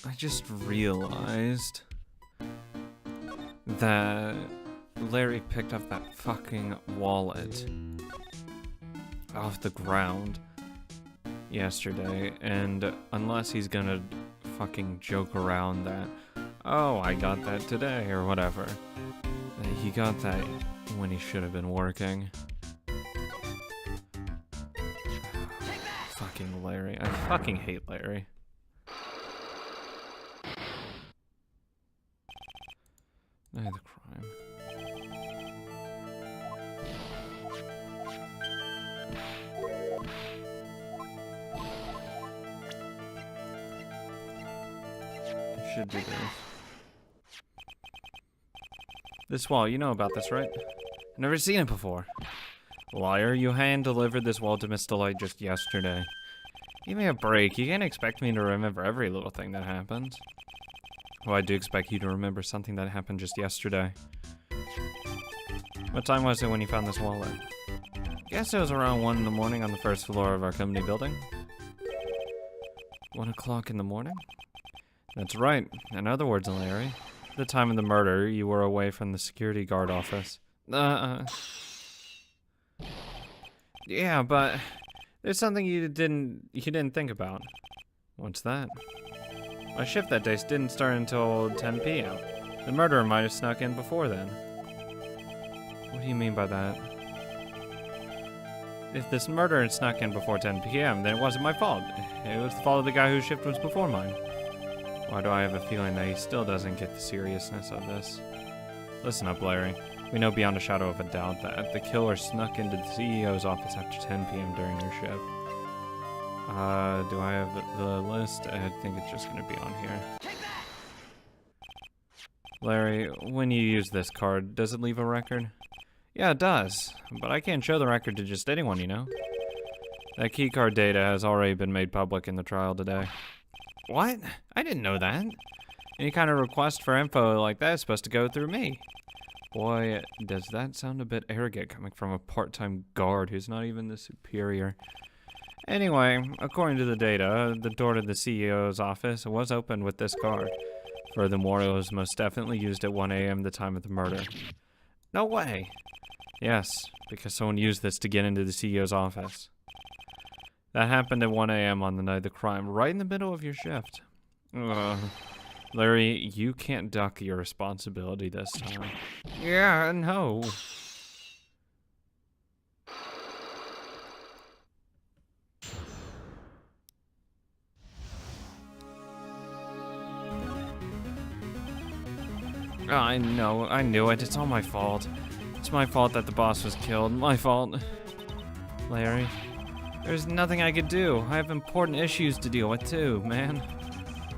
I just realized that Larry picked up that fucking wallet off the ground yesterday, and unless he's gonna fucking joke around that, oh, I got that today, or whatever, he got that when he should have been working. Fucking Larry. I fucking hate Larry. Night of the crime. I should do this. This wall, you know about this, right? I've never seen it before. Liar, you hand-delivered this wall to Miss Delight just yesterday. Give me a break. You can't expect me to remember every little thing that happens. Well, I do expect you to remember something that happened just yesterday. What time was it when you found this wallet? Guess it was around 1 in the morning on the first floor of our company building. 1 o'clock in the morning? That's right. In other words, Larry, at the time of the murder, you were away from the security guard office. Yeah, but there's something you didn't think about. What's that? My shift that day didn't start until 10 p.m. The murderer might have snuck in before then. What do you mean by that? If this murderer had snuck in before 10 p.m., then it wasn't my fault. It was the fault of the guy whose shift was before mine. Why do I have a feeling that he still doesn't get the seriousness of this? Listen up, Larry. We know beyond a shadow of a doubt that the killer snuck into the CEO's office after 10 p.m. during your shift. Do I have the list? I think it's just gonna be on here. Larry, when you use this card, does it leave a record? Yeah, it does, but I can't show the record to just anyone, you know? That keycard data has already been made public in the trial today. What? I didn't know that. Any kind of request for info like that is supposed to go through me. Boy, does that sound a bit arrogant coming from a part-time guard who's not even the superior. Anyway, according to the data, the door to the CEO's office was opened with this card. Furthermore, it was most definitely used at 1 a.m. the time of the murder. No way! Yes, because someone used this to get into the CEO's office. That happened at 1 a.m. on the night of the crime, right in the middle of your shift. Larry, you can't duck your responsibility this time. Yeah, no. I know, I knew it. It's all my fault. It's my fault that the boss was killed. My fault. Larry, there's nothing I could do. I have important issues to deal with too, man.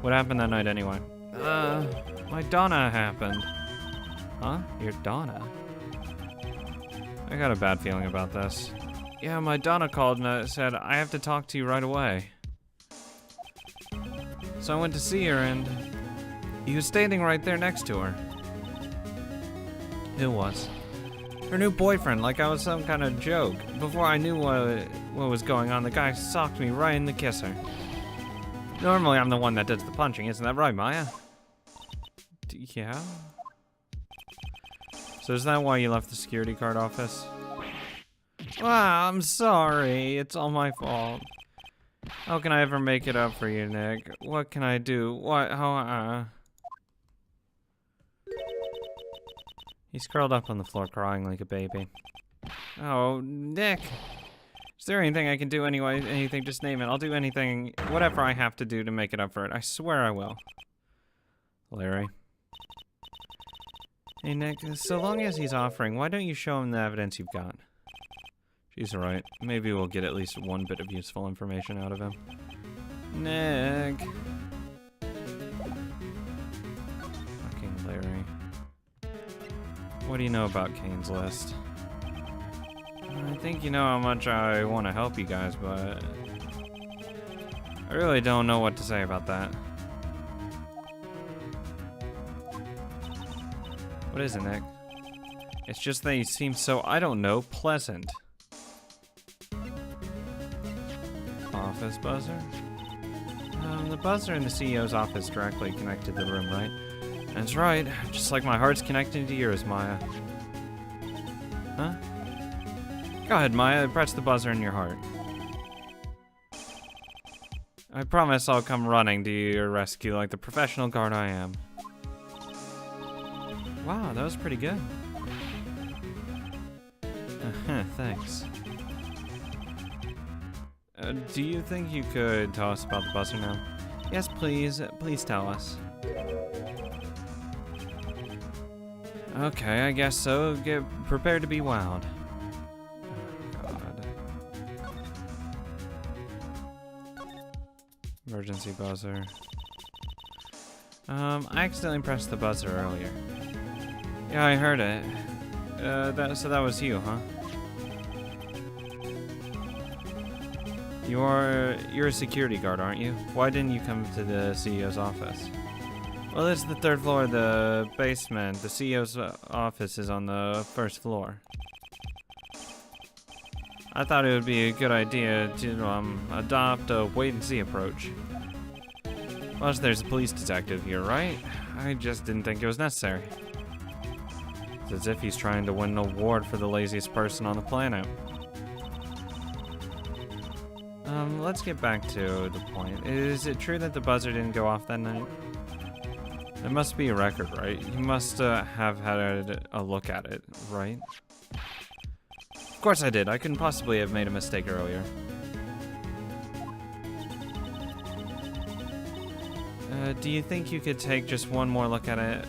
What happened that night anyway? My Donna happened. Huh? Your Donna? I got a bad feeling about this. Yeah, my Donna called and said, I have to talk to you right away. So I went to see her and he was standing right there next to her. Who was? Her new boyfriend, like I was some kind of joke. Before I knew what was going on, the guy socked me right in the kisser. Normally I'm the one that does the punching, isn't that right, Maya? Yeah? So is that why you left the security guard office? Wow, I'm sorry. It's all my fault. How can I ever make it up for you, Nick? What can I do? What? How? He's curled up on the floor crying like a baby. Oh, Nick. Is there anything I can do anyway? Anything, just name it. I'll do anything, whatever I have to do to make it up for it. I swear I will. Larry. Hey, Nick, so long as he's offering, why don't you show him the evidence you've got? She's right. Maybe we'll get at least one bit of useful information out of him. Nick. Fucking Larry. What do you know about Kane's list? I think you know how much I want to help you guys, but I really don't know what to say about that. What is it, Nick? It's just that you seem so, I don't know, pleasant. Office buzzer? The buzzer in the CEO's office directly connected to the room, right? That's right. Just like my heart's connected to yours, Maya. Huh? Go ahead, Maya. Press the buzzer in your heart. I promise I'll come running to your rescue like the professional guard I am. Wow, that was pretty good. Thanks. Do you think you could tell us about the buzzer now? Yes, please. Please tell us. Okay, I guess so. Get prepared to be wowed. Oh, God. Emergency buzzer. I accidentally pressed the buzzer earlier. Yeah, I heard it. So that was you, huh? You're a security guard, aren't you? Why didn't you come to the CEO's office? Well, this is the 3rd floor of the basement. The CEO's office is on the 1st floor. I thought it would be a good idea to adopt a wait-and-see approach. Plus, there's a police detective here, right? I just didn't think it was necessary. It's as if he's trying to win an award for the laziest person on the planet. Let's get back to the point. Is it true that the buzzer didn't go off that night? There must be a record, right? You must have had a look at it, right? Of course I did. I couldn't possibly have made a mistake earlier. Do you think you could take just one more look at it?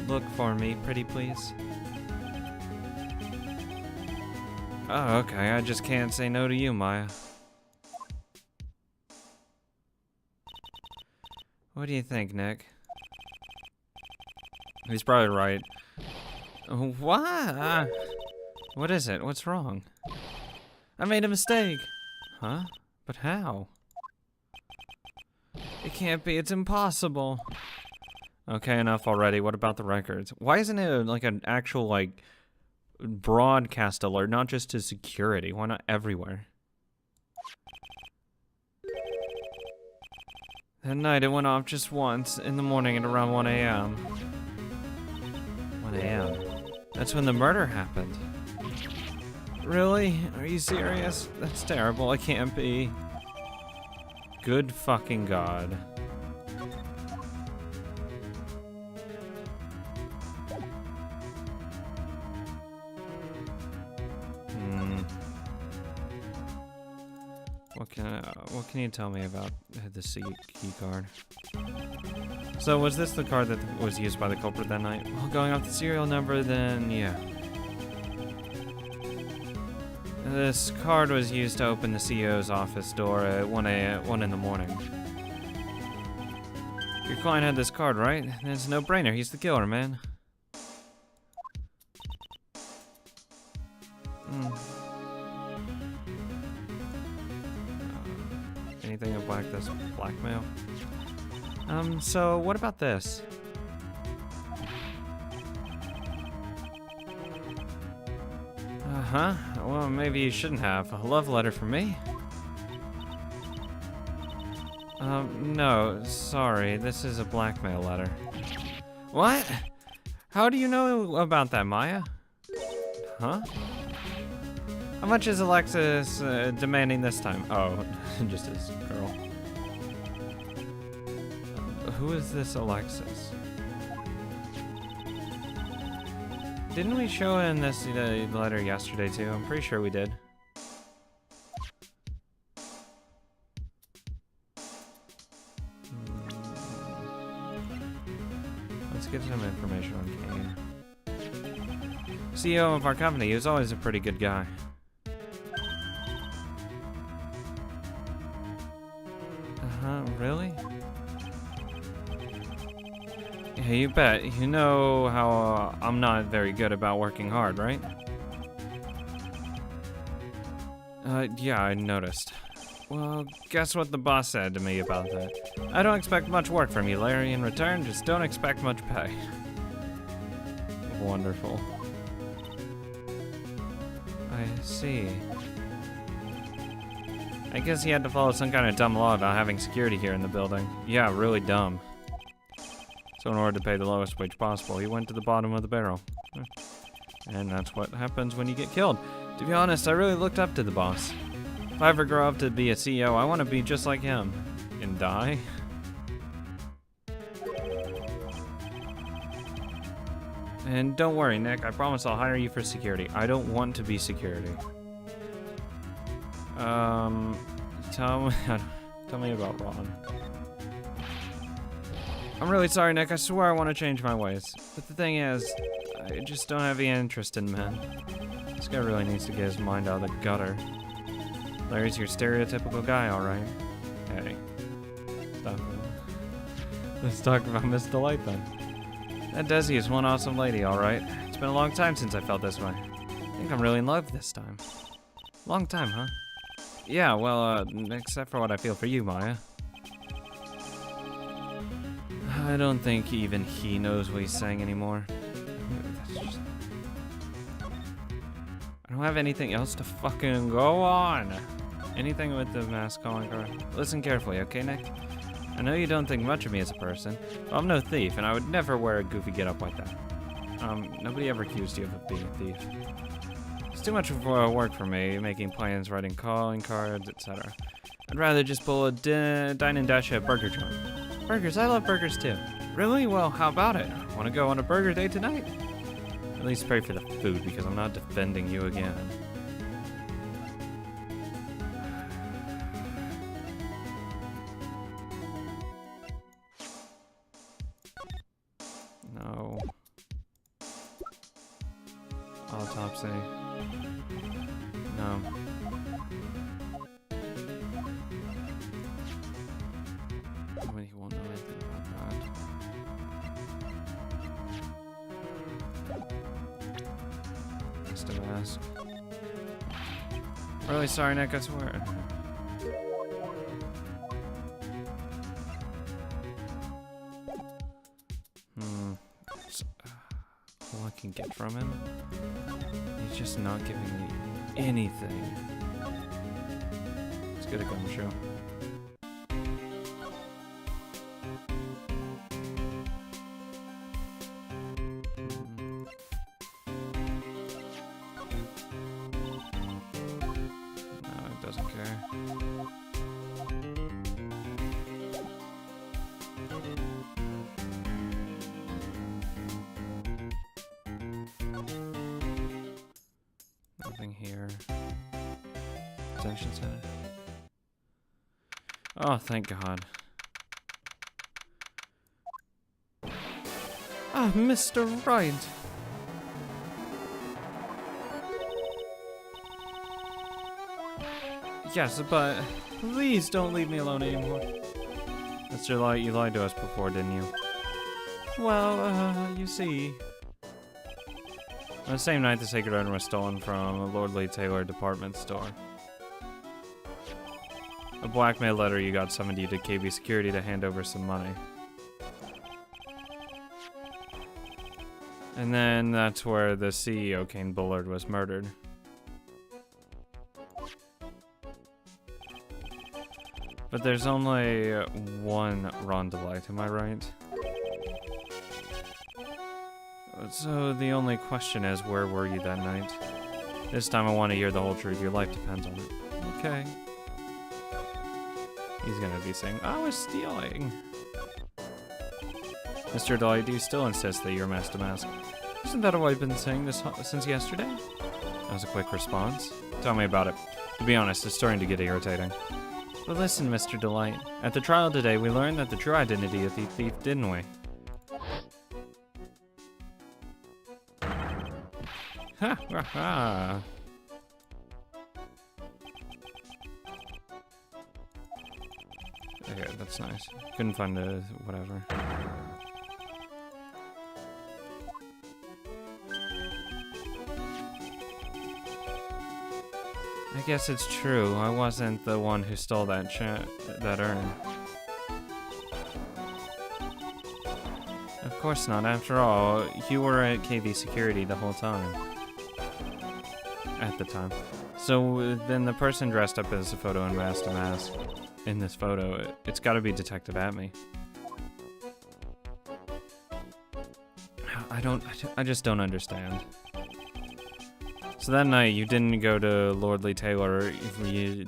Look for me, pretty please? Oh, okay. I just can't say no to you, Maya. What do you think, Nick? He's probably right. What? What is it? What's wrong? I made a mistake. Huh? But how? It can't be. It's impossible. Okay, enough already. What about the records? Why isn't it like an actual like broadcast alert, not just to security? Why not everywhere? That night it went off just once in the morning at around 1 a.m. 1 a.m. That's when the murder happened. Really? Are you serious? That's terrible. It can't be. Good fucking God. What can you tell me about the key card? So was this the card that was used by the culprit that night? Well, going off the serial number, then yeah. This card was used to open the CEO's office door at 1 in the morning. Your client had this card, right? It's a no-brainer. He's the killer, man. Anything of this blackmail? So what about this? Uh-huh. Well, maybe you shouldn't have. A love letter for me? No, sorry. This is a blackmail letter. What? How do you know about that, Maya? Huh? How much is Alexis demanding this time? Oh, just his girl. Who is this Alexis? Didn't we show in this letter yesterday too? I'm pretty sure we did. Let's get some information on Kane. CEO of our company, he was always a pretty good guy. Really? Yeah, you bet. You know how I'm not very good about working hard, right? Yeah, I noticed. Well, guess what the boss said to me about that? I don't expect much work from you, Larry. In return, just don't expect much pay. Wonderful. I see. I guess he had to follow some kind of dumb law about having security here in the building. Yeah, really dumb. So in order to pay the lowest wage possible, he went to the bottom of the barrel. And that's what happens when you get killed. To be honest, I really looked up to the boss. If I ever grow up to be a CEO, I want to be just like him. And die? And don't worry, Nick, I promise I'll hire you for security. I don't want to be security. Tell me about Ron. I'm really sorry, Nick. I swear I want to change my ways. But the thing is, I just don't have any interest in men. This guy really needs to get his mind out of the gutter. Larry's your stereotypical guy, alright. Hey. Stop it. Let's talk about Miss Delight then. That Desi is one awesome lady, alright. It's been a long time since I felt this way. I think I'm really in love this time. Long time, huh? Yeah, well, except for what I feel for you, Maya. I don't think even he knows what he's saying anymore. I don't have anything else to fucking go on. Anything with the mask calling card? Listen carefully, okay, Nick? I know you don't think much of me as a person, but I'm no thief, and I would never wear a goofy getup like that. Nobody ever accused you of being a thief. It's too much work for me, making plans, writing calling cards, etc. I'd rather just pull a dine and dash at a burger joint. Burgers, I love burgers too. Really? Well, how about it? Want to go on a burger date tonight? At least pay for the food, because I'm not defending you again. No. Autopsy. No. He won't know anything about that. Just a mask. Really sorry, Nick, I swear. All I can get from him? He's just not giving me anything. Let's get a gun show. Doesn't care. Nothing here. Detention center. Oh, thank God. Ah, Mr. Wright. Yes, but please don't leave me alone anymore. Mr. Light, you lied to us before, didn't you? Well, you see. On the same night, the sacred item was stolen from a Lord Lee Taylor department store. A blackmail letter you got summoned you to KB Security to hand over some money. And then that's where the CEO, Kane Bullard, was murdered. But there's only one Ron Delight, am I right? So the only question is, where were you that night? This time I want to hear the whole truth. Your life depends on it. Okay. He's gonna be saying, I was stealing. Mr. Delight, do you still insist that you're mask to mask? Isn't that what I've been saying this since yesterday? That was a quick response. Tell me about it. To be honest, it's starting to get irritating. But listen, Mr. Delight. At the trial today, we learned that the true identity of the thief, didn't we? Ha ha ha! Okay, that's nice. Couldn't find the whatever. I guess it's true. I wasn't the one who stole that urn. Of course not. After all, you were at KV Security the whole time. At the time. So then the person dressed up as a photo and masked to mask in this photo, it's gotta be Detective Atme. I just don't understand. So that night you didn't go to Lordly Taylor, you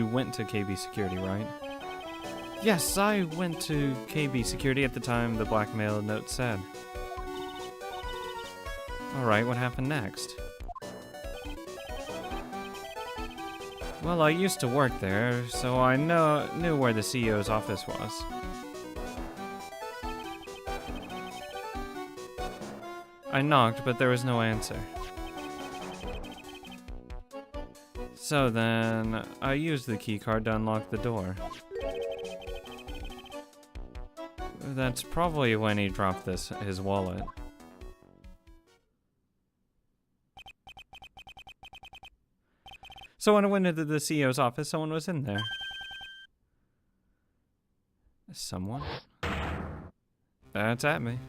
went to KB Security, right? Yes, I went to KB Security at the time the blackmail note said. Alright, what happened next? Well, I used to work there, so I knew where the CEO's office was. I knocked, but there was no answer. So then, I used the keycard to unlock the door. That's probably when he dropped his wallet. So when I went into the CEO's office, someone was in there. Someone? That's at me.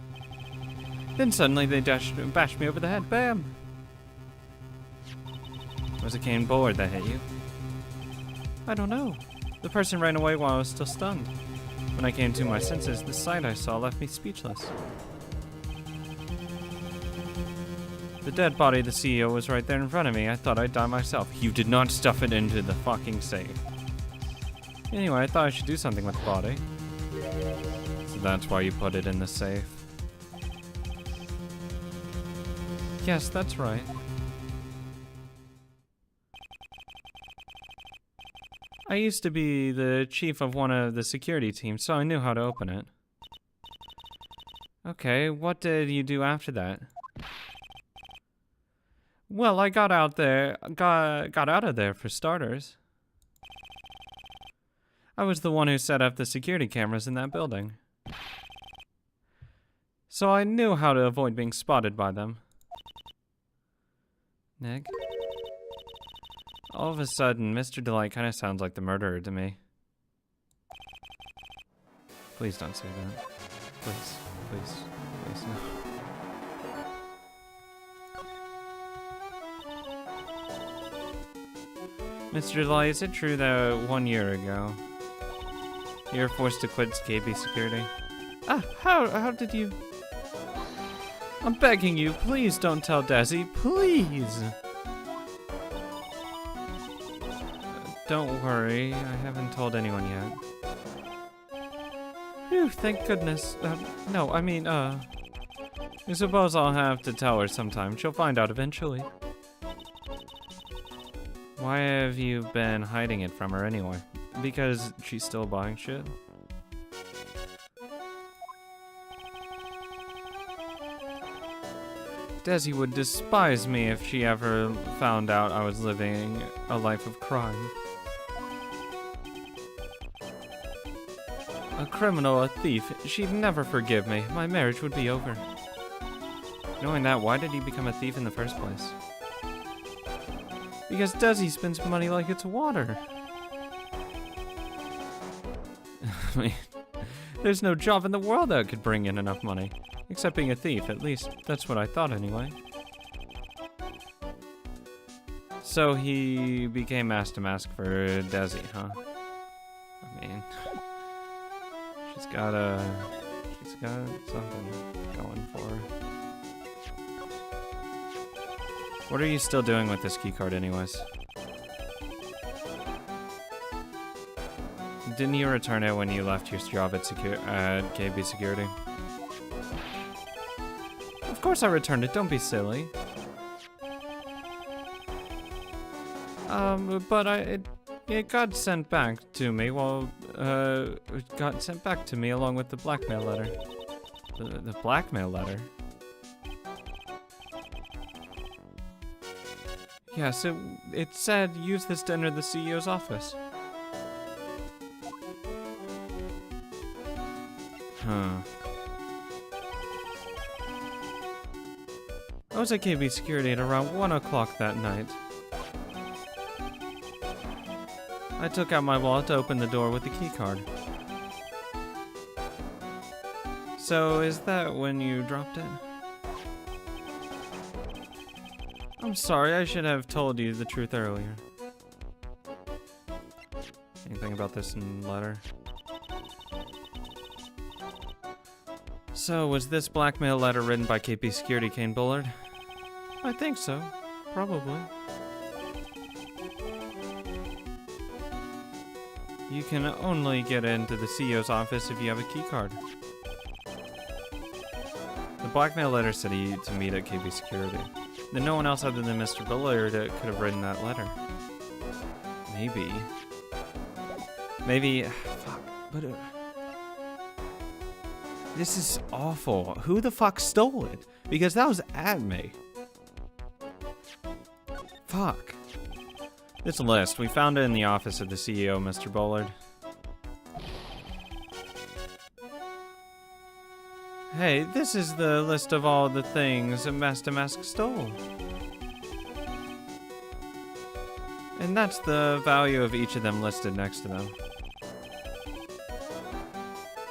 Then suddenly they bashed me over the head. Bam! Was it cane board that hit you? I don't know. The person ran away while I was still stunned. When I came to my senses, the sight I saw left me speechless. The dead body of the CEO was right there in front of me. I thought I'd die myself. You did not stuff it into the fucking safe. Anyway, I thought I should do something with the body. So that's why you put it in the safe. Yes, that's right. I used to be the chief of one of the security teams, so I knew how to open it. Okay, what did you do after that? Well, I got out of there for starters. I was the one who set up the security cameras in that building. So I knew how to avoid being spotted by them. Nick? All of a sudden, Mr. Delight kind of sounds like the murderer to me. Please don't say that. Please, please, please, no. Mr. Delight, is it true that 1 year ago, you were forced to quit KB Security? Ah, how did you... I'm begging you, please don't tell Desi, please! Don't worry, I haven't told anyone yet. Phew, thank goodness. No, I mean, I suppose I'll have to tell her sometime. She'll find out eventually. Why have you been hiding it from her anyway? Because she's still buying shit? Desi would despise me if she ever found out I was living a life of crime. A criminal, a thief. She'd never forgive me. My marriage would be over. Knowing that, why did he become a thief in the first place? Because Desi spends money like it's water. I mean, there's no job in the world that could bring in enough money. Except being a thief, at least. That's what I thought anyway. So he became mask to mask for Desi, huh? I mean... She's got something going for her. What are you still doing with this keycard anyways? Didn't you return it when you left your job at KB Security? Of course I returned it, don't be silly. But it got sent back to me, it got sent back to me along with the blackmail letter. The blackmail letter? Yes, it said use this to enter the CEO's office. Huh. I was at KB Security at around 1 o'clock that night. I took out my wallet to open the door with the keycard. So, is that when you dropped it? I'm sorry, I should have told you the truth earlier. Anything about this letter? So, was this blackmail letter written by KP Security Kane Bullard? I think so. Probably. You can only get into the CEO's office if you have a key card. The blackmail letter said he to meet at KP Security. Then no one else other than Mr. Bullard could have written that letter. Maybe, fuck, but this is awful. Who the fuck stole it? Because that was at me. Fuck. This list, we found it in the office of the CEO, Mr. Bullard. Hey, this is the list of all the things Master Mask stole. And that's the value of each of them listed next to them.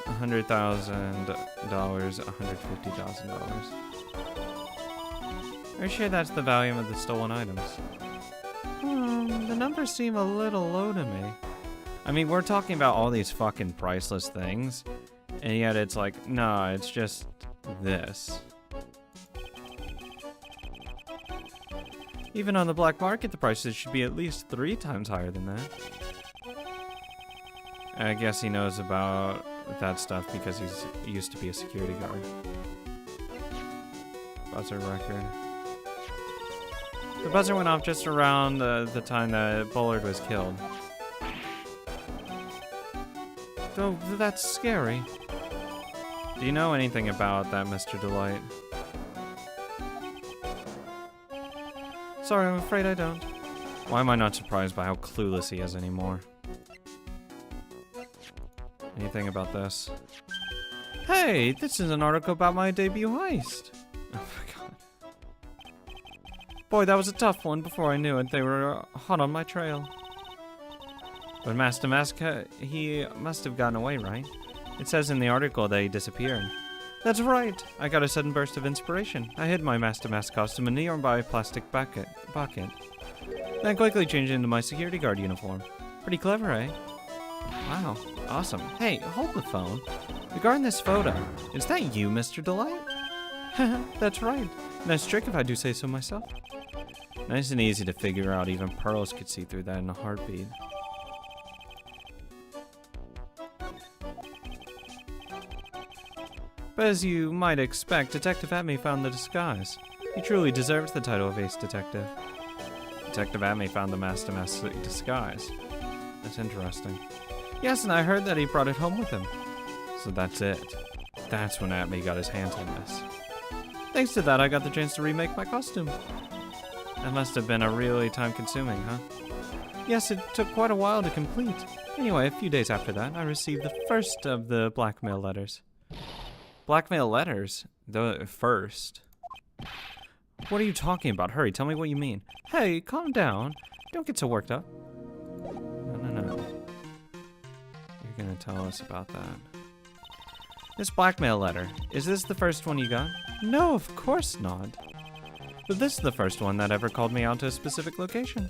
$100,000, $150,000. Are you sure that's the value of the stolen items? The numbers seem a little low to me. I mean, we're talking about all these fucking priceless things, and yet it's like, nah, it's just this. Even on the black market, the prices should be at least 3 times higher than that. I guess he knows about that stuff because he used to be a security guard. Buzzer record. The buzzer went off just around the time that Bullard was killed. Though that's scary. Do you know anything about that, Mr. Delight? Sorry, I'm afraid I don't. Why am I not surprised by how clueless he is anymore? Anything about this? Hey, this is an article about my debut heist. Oh my god. Boy, that was a tough one. Before I knew it, they were hot on my trail. But Master Mask, he must have gotten away, right? It says in the article that he disappeared. That's right. I got a sudden burst of inspiration. I hid my Master Mask costume in a nearby plastic bucket. Then quickly changed into my security guard uniform. Pretty clever, eh? Wow, awesome. Hey, hold the phone. Regarding this photo, is that you, Mr. Delight? That's right. Nice trick if I do say so myself. Nice and easy to figure out. Even pearls could see through that in a heartbeat. But as you might expect, Detective Atme found the disguise. He truly deserves the title of Ace Detective. Detective Atme found the Master Mask disguise. That's interesting. Yes, and I heard that he brought it home with him. So that's it. That's when Atme got his hands on this. Thanks to that, I got the chance to remake my costume. That must have been a really time-consuming, huh? Yes, it took quite a while to complete. Anyway, a few days after that, I received the first of the blackmail letters. Blackmail letters? The first? What are you talking about? Hurry, tell me what you mean. Hey, calm down. Don't get so worked up. No. You're gonna tell us about that. This blackmail letter, is this the first one you got? No, of course not. But this is the first one that ever called me out to a specific location.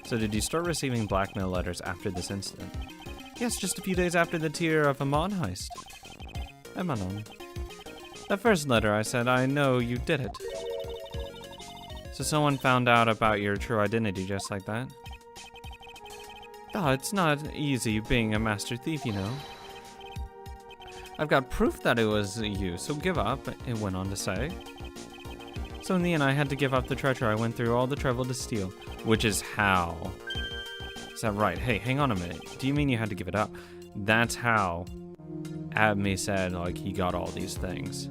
So did you start receiving blackmail letters after this incident? Yes, just a few days after the Tier of Amon heist. Emanon. That first letter I said, I know you did it. So someone found out about your true identity just like that? Oh, it's not easy being a master thief, you know. I've got proof that it was you, so give up, it went on to say. So in the end, I had to give up the treasure I went through all the trouble to steal. Which is how. Is that right? Hey, hang on a minute. Do you mean you had to give it up? That's how Atme said, like, he got all these things.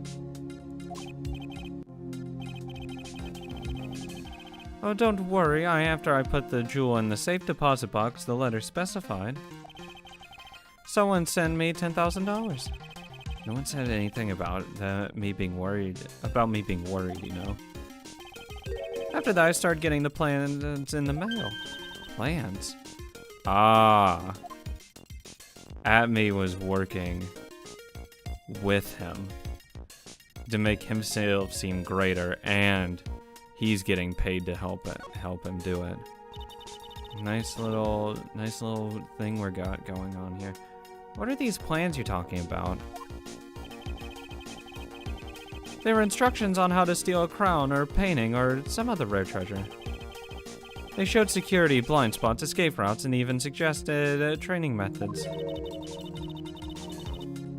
Oh, don't worry. After I put the jewel in the safe deposit box the letter specified, someone sent me $10,000. No one said anything about me being worried, you know. After that, I started getting the plans in the mail. Plans? Ah. Atme was working with him to make himself seem greater and he's getting paid to help him do it. Nice little thing we got going on here. What are these plans you're talking about? They were instructions on how to steal a crown or painting or some other rare treasure. They showed security, blind spots, escape routes, and even suggested training methods.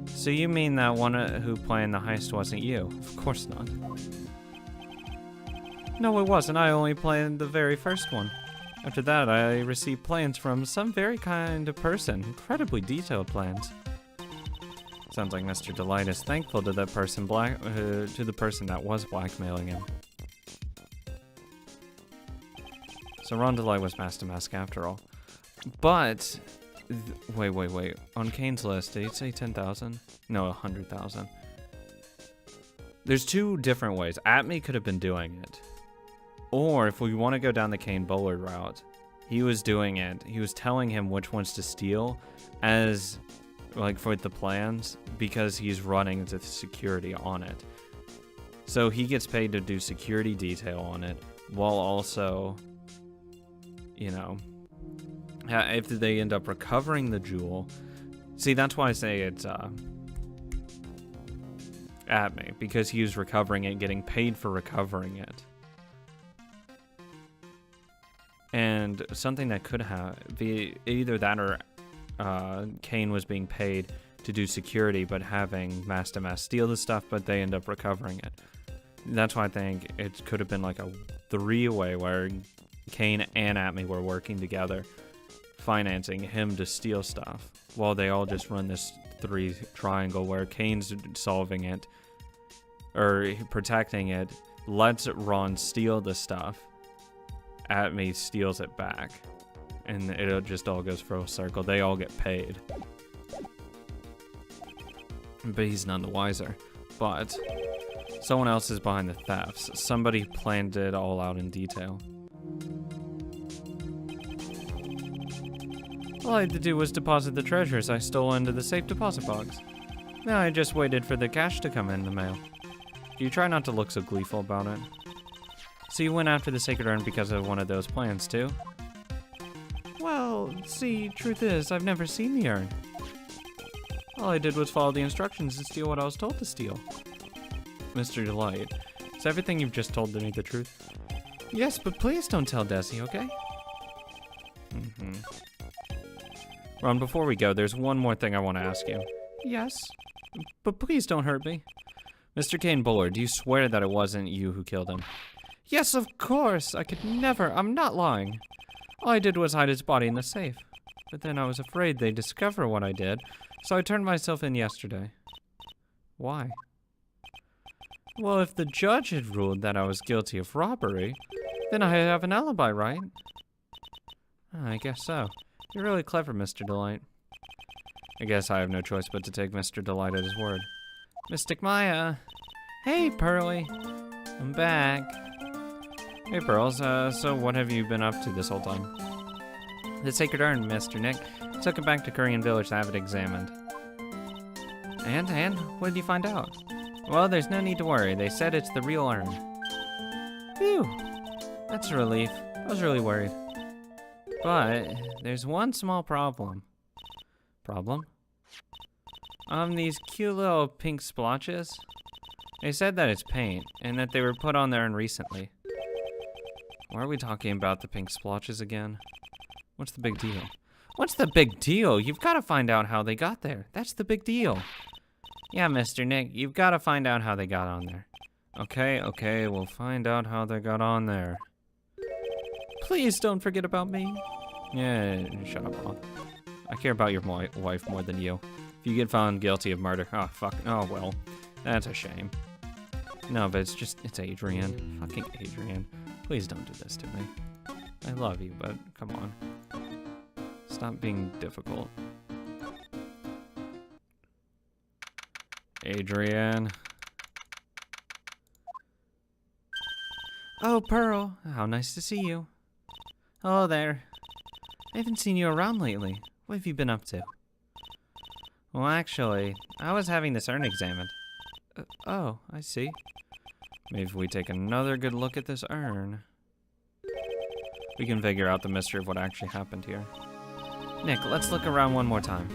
So you mean that one who planned the heist wasn't you? Of course not. No, it wasn't. I only planned the very first one. After that, I received plans from some very kind person. Incredibly detailed plans. Sounds like Mr. Delight is thankful to that person to the person that was blackmailing him. So Ron Delight was Master Mask after all. But wait. On Kane's list, did he say 10,000? No, 100,000. There's two different ways. Atme could have been doing it. Or if we want to go down the Kane Bullard route, he was doing it. He was telling him which ones to steal as, like, for the plans, because he's running the security on it. So he gets paid to do security detail on it, while also, you know, if they end up recovering the jewel. See, that's why I say it's Atme, because he was recovering it, getting paid for recovering it. And something that could be either that or Kane was being paid to do security, but having Master Mask steal the stuff, but they end up recovering it. That's why I think it could have been like a three-way where Kane and Atme were working together, financing him to steal stuff, while they all just run this triangle where Kane's solving it, or protecting it, lets Ron steal the stuff, Atme steals it back, and it just all goes full circle. They all get paid. But he's none the wiser. But someone else is behind the thefts. Somebody planned it all out in detail. All I had to do was deposit the treasures I stole into the safe deposit box. Now I just waited for the cash to come in the mail. You try not to look so gleeful about it. So you went after the Sacred Urn because of one of those plans, too? Well, see, truth is, I've never seen the urn. All I did was follow the instructions and steal what I was told to steal. Mr. Delight, is everything you've just told me the truth? Yes, but please don't tell Desi, okay? Ron, before we go, there's one more thing I want to ask you. Yes, but please don't hurt me. Mr. Kane Bullard, do you swear that it wasn't you who killed him? Yes, of course. I could never. I'm not lying. All I did was hide his body in the safe. But then I was afraid they'd discover what I did, so I turned myself in yesterday. Why? Well, if the judge had ruled that I was guilty of robbery, then I have an alibi, right? I guess so. You're really clever, Mr. Delight. I guess I have no choice but to take Mr. Delight at his word. Mystic Maya! Hey, Pearly! I'm back. Hey, Pearls, so what have you been up to this whole time? The Sacred Urn, Mr. Nick. Took it back to Korean Village to have it examined. And, what did you find out? Well, there's no need to worry. They said it's the real urn. Phew. That's a relief. I was really worried. But, there's one small problem. Problem? These cute little pink splotches. They said that it's paint, and that they were put on the urn recently. Why are we talking about the pink splotches again? What's the big deal? What's the big deal? You've got to find out how they got there. That's the big deal. Yeah, Mr. Nick, you've got to find out how they got on there. Okay, we'll find out how they got on there. Please don't forget about me. Yeah, shut up, Paul. I care about your wife more than you. If you get found guilty of murder, oh, fuck, oh, well, that's a shame. No, but it's Adrian. Fucking Adrian. Please don't do this to me. I love you, but come on. Stop being difficult. Adrian. Oh, Pearl. How nice to see you. Hello there. I haven't seen you around lately. What have you been up to? Well, actually, I was having this urn examined. Oh, I see. Maybe if we take another good look at this urn, we can figure out the mystery of what actually happened here. Nick, let's look around one more time.